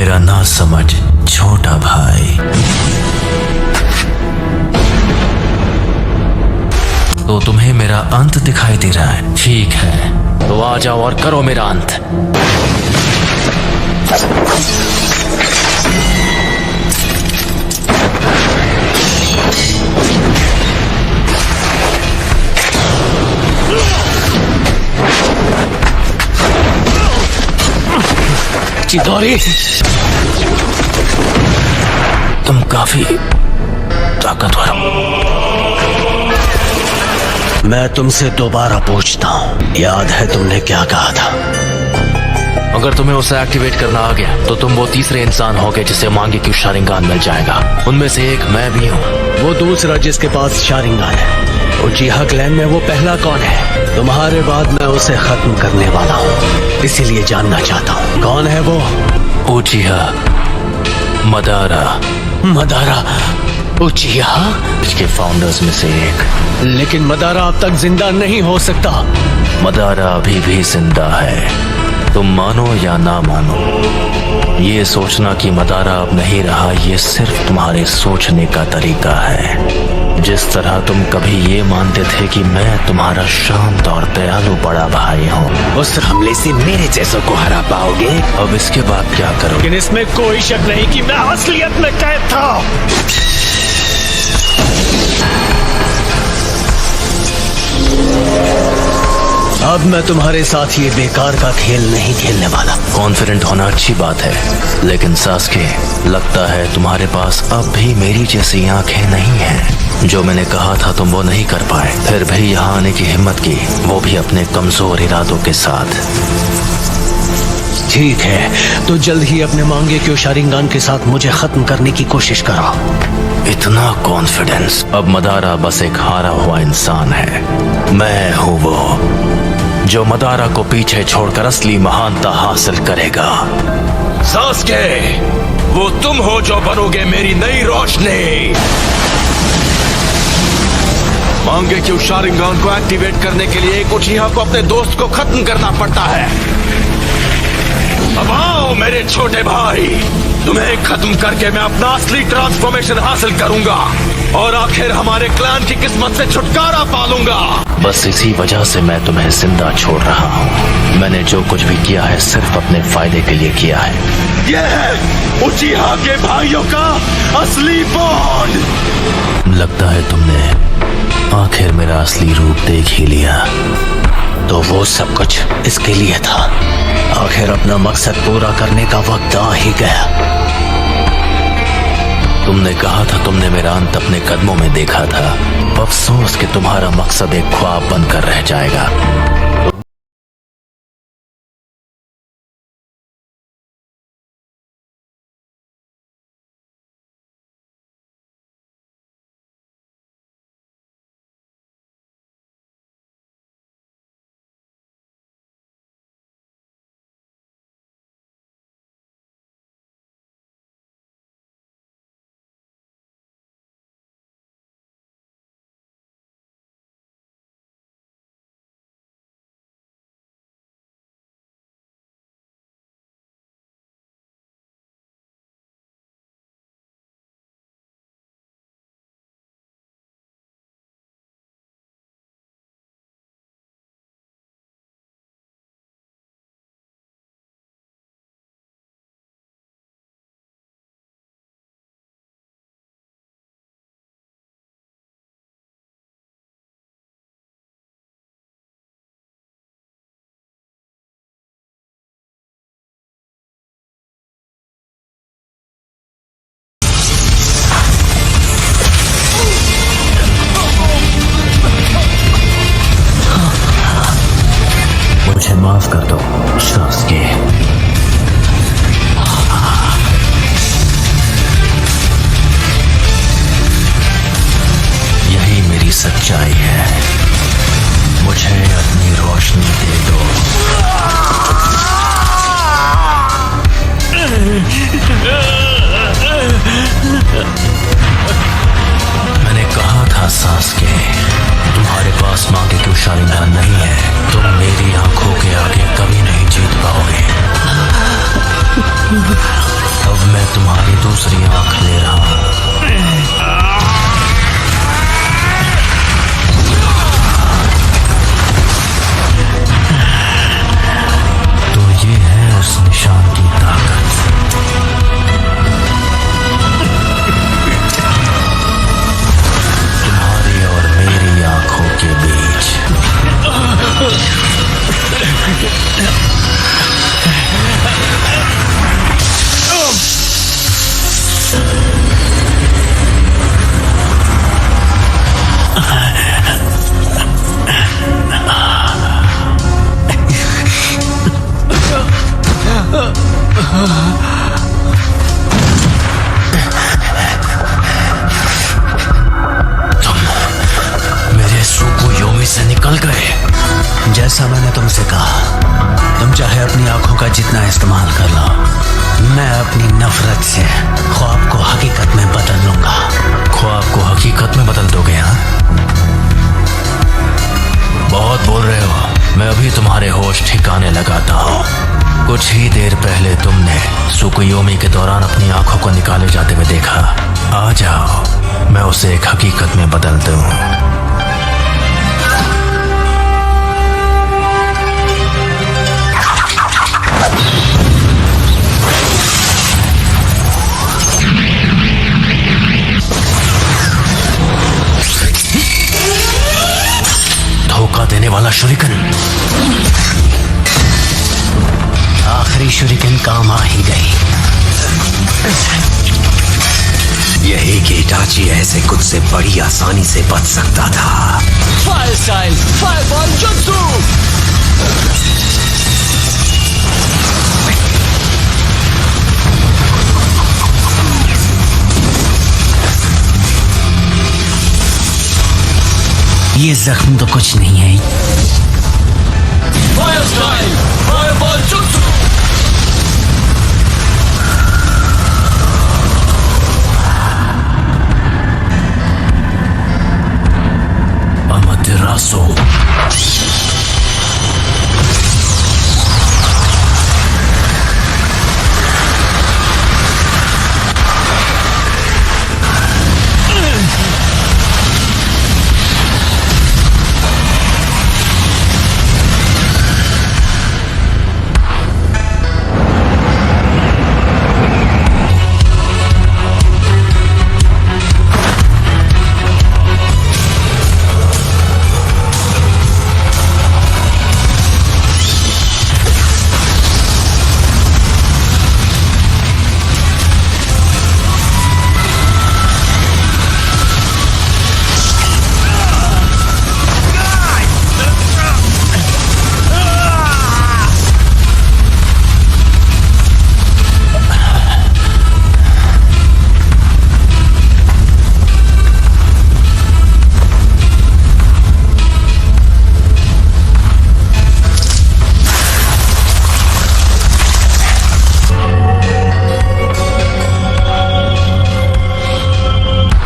मेरा ना समझ छोटा भाई। तो तुम्हें मेरा अंत दिखाई दे रहा है? ठीक है, तो आ जाओ और करो मेरा अंत। चिदोरी, तुम काफी ताकतवर हो। मैं तुमसे दोबारा पूछता हूँ, याद है तुमने क्या कहा था? अगर तुम्हें उसे एक्टिवेट करना आ गया तो तुम वो तीसरे इंसान होगे जिसे मांगे कि शारिंगान मिल जाएगा। उनमें से एक मैं भी हूँ। वो दूसरा जिसके पास शारिंगान है, उचिहा क्लैन में वो पहला कौन है? तुम्हारे बाद मैं उसे खत्म करने वाला हूँ, इसीलिए जानना चाहता हूँ कौन है वो? उचिहा मदारा। मदारा उचिहा? इसके फाउंडर्स में से एक। लेकिन मदारा अब तक जिंदा नहीं हो सकता। मदारा अभी भी जिंदा है, तुम मानो या ना मानो। ये सोचना कि मदारा अब नहीं रहा, ये सिर्फ तुम्हारे सोचने का तरीका है। जिस तरह तुम कभी ये मानते थे कि मैं तुम्हारा शांत और दयालु बड़ा भाई हूँ। उस हमले से मेरे जैसों को हरा पाओगे? अब इसके बाद क्या करोगे? लेकिन इसमें कोई शक नहीं कि मैं असलियत में कैद था। अब मैं तुम्हारे साथ ये बेकार का खेल नहीं खेलने वाला। कॉन्फिडेंट होना अच्छी बात है, लेकिन सास्के, लगता है तुम्हारे पास अब भी मेरी जैसी आंखें नहीं हैं। जो मैंने कहा था तुम वो नहीं कर पाए, फिर भी यहाँ आने की हिम्मत की, वो भी अपने कमजोर इरादों के साथ। ठीक है, तो जल्द ही अपने मांगे क्यों शारिंगान के साथ मुझे खत्म करने की कोशिश करो। इतना कॉन्फिडेंस? अब मदारा बस एक हारा हुआ इंसान है। मैं हूँ वो जो मदारा को पीछे छोड़कर असली महानता हासिल करेगा। सास्के, वो तुम हो जो बनोगे मेरी नई रोशनी। मांगे क्यों शारिंगान को एक्टिवेट करने के लिए एक उचिहा को अपने दोस्त को खत्म करना पड़ता है। अब आओ मेरे छोटे भाई, तुम्हें खत्म करके मैं अपना असली ट्रांसफॉर्मेशन हासिल करूंगा और आखिर हमारे क्लैन की किस्मत से छुटकारा पालूंगा। बस इसी वजह से मैं तुम्हें जिंदा छोड़ रहा हूँ। मैंने जो कुछ भी किया है सिर्फ अपने फायदे के लिए किया है। यह है उचिहा के भाइयों का असली बॉन्ड। लगता है तुमने आखिर मेरा असली रूप देख ही लिया। तो वो सब कुछ इसके लिए था। आखिर अपना मकसद पूरा करने का वक्त आ ही गया। तुमने कहा था तुमने मेरा अंत अपने कदमों में देखा था। अफसोस कि तुम्हारा मकसद एक ख्वाब बनकर रह जाएगा। मुझे माफ कर दो सास्के। यही मेरी सच्चाई है। मुझे अपनी रोशनी दे दो। मैंने कहा था सास्के, तुम्हारे पास मांगे क्यों शारिंगान नहीं है, तुम मेरी आंखों के आगे कभी नहीं जीत पाओगे। मैं तुम्हारी दूसरी आंख ले रहा हूं। तो ये है उस निशान की ताकत। तुम्हारी और मेरी आंखों के बीच। से निकल गए। जैसा मैंने तुमसे कहा, तुम चाहे अपनी आंखों का जितना इस्तेमाल कर लो, मैं अपनी नफरत से ख्वाब को हकीकत में बदल लूंगा। ख्वाब को हकीकत में बदल दोगे? हाँ, बहुत बोल रहे हो। मैं अभी तुम्हारे होश ठिकाने लगाता हूँ। कुछ ही देर पहले तुमने सुकुयोमी के दौरान अपनी आंखों को निकाले जाते हुए देखा। आ जाओ, मैं उसे एक हकीकत में बदल दूं। धोखा देने वाला शुरिकन। आखिरी शुरिकन काम आ ही गई। यही कि इटाची ऐसे कुछ से बड़ी आसानी से बच सकता था। Fire style, fireball jutsu. ये जख्म तो कुछ नहीं है। Fire style, fireball jutsu. Amaterasu.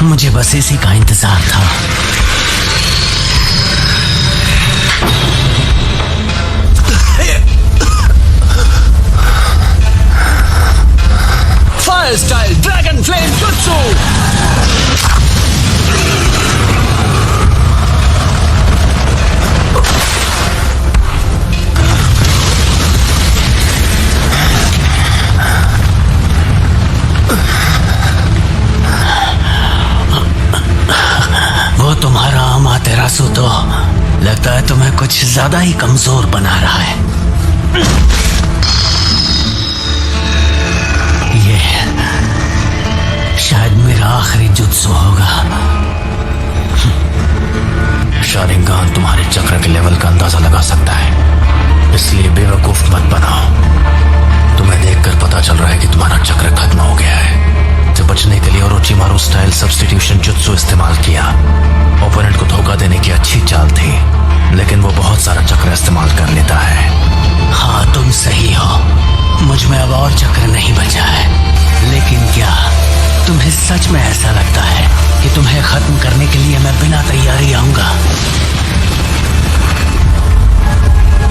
मुझे बस इसी का इंतजार था। Fire style dragon flame jutsu. तुम्हारा अमातेरासु तो लगता है तुम्हें कुछ ज्यादा ही कमजोर बना रहा है। ये शायद मेरा आखिरी जुत्सु होगा। शारिंगान तुम्हारे चक्र के लेवल का अंदाजा लगा सकता है, इसलिए बेवकूफ मत बनाओ। तुम्हें देखकर पता चल रहा है कि तुम्हारा चक्र खत्म हो गया है। से बचने के लिए ओरोचिमारू स्टाइल सब्स्टिट्यूशन जुत्सु इस्तेमाल किया। ओपोनेंट को धोखा देने की अच्छी चाल थी, लेकिन वो बहुत सारा चक्र इस्तेमाल कर लेता है। हाँ, तुम सही हो। मुझ में अब और चक्र नहीं बचा है। लेकिन क्या तुम्हें सच में ऐसा लगता है कि तुम्हें खत्म करने के लिए मैं बिना तैयारी आऊंगा?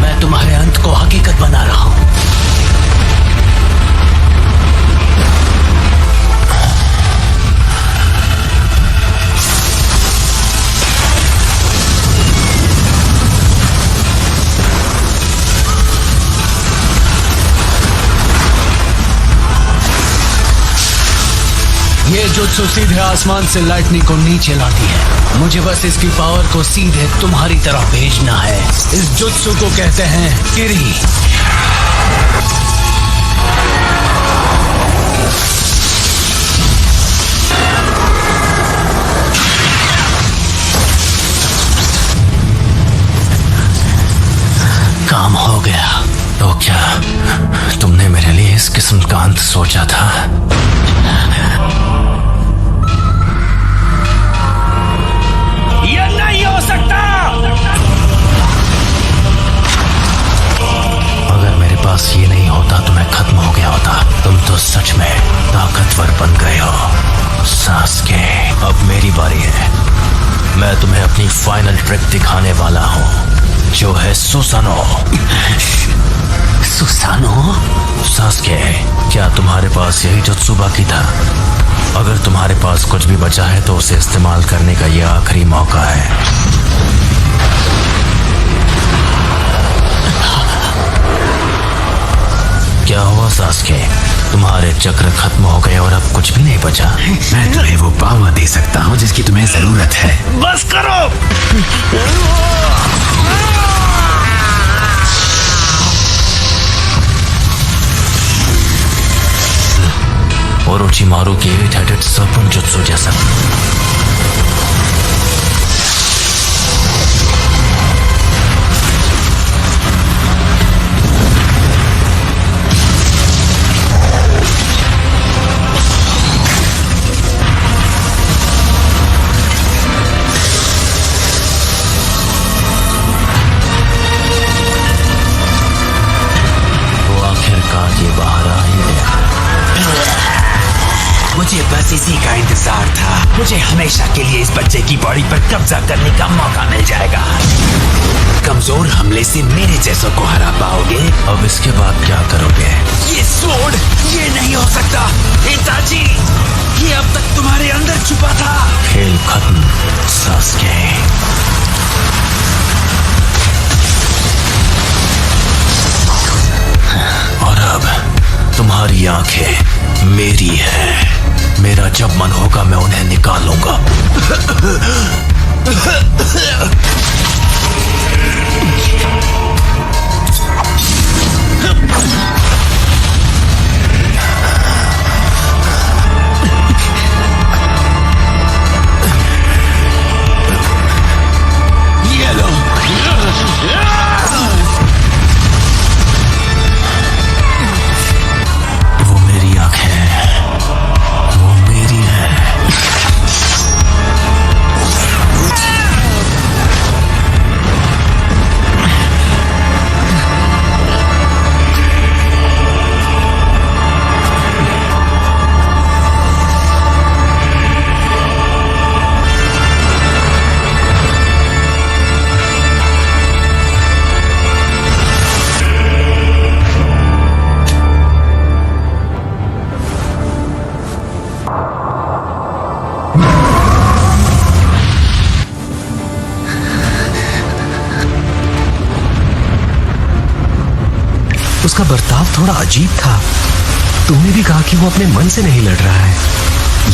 मैं तुम्हारे अंत को हकीकत बना रहा हूं। ये जुत्सु सीधे आसमान से लाइटनिंग को नीचे लाती है। मुझे बस इसकी पावर को सीधे तुम्हारी तरफ भेजना है। इस जुत्सु को कहते हैं किरी। काम हो गया। तो क्या तुमने मेरे लिए इस किस्म का अंत सोचा था? ये नहीं हो सकता। अगर मेरे पास ये नहीं होता तो मैं खत्म हो गया होता। तुम तो सच में ताकतवर बन गए हो सास्के। अब मेरी बारी है। मैं तुम्हें अपनी फाइनल ट्रिक दिखाने वाला हूँ, जो है सुसानो। सुसानो? सास्के, क्या तुम्हारे पास यही जुत्सु बाकी था? अगर तुम्हारे पास कुछ भी बचा है तो उसे इस्तेमाल करने का यह आखिरी मौका है। क्या हुआ सास्के? तुम्हारे चक्र खत्म हो गए और अब कुछ भी नहीं बचा? मैं तुम्हें वो पावर दे सकता हूँ जिसकी तुम्हें जरूरत है। बस करो। ओरोचिमारू के 8-headed serpent जुत्सु जैसा। वो आखिरकार ये बाहर आ ही गया। मुझे बस इसी का इंतजार था। मुझे हमेशा के लिए इस बच्चे की बॉडी पर कब्जा करने का मौका मिल जाएगा। कमजोर हमले से मेरे जैसों को हरा पाओगे। अब इसके बाद क्या करोगे? ये स्वॉर्ड, ये नहीं हो सकता। इताची, ये अब तक तुम्हारे अंदर छुपा था। खेल खत्म सास्के। और अब तुम्हारी आंखें मेरी है। मेरा जब मन होगा मैं उन्हें निकालूंगा। ये लो। वो मेरी आंखें हैं, वो मेरी है। उसका बर्ताव थोड़ा अजीब था। तुमने भी कहा कि वो अपने मन से नहीं लड़ रहा है।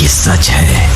ये सच है।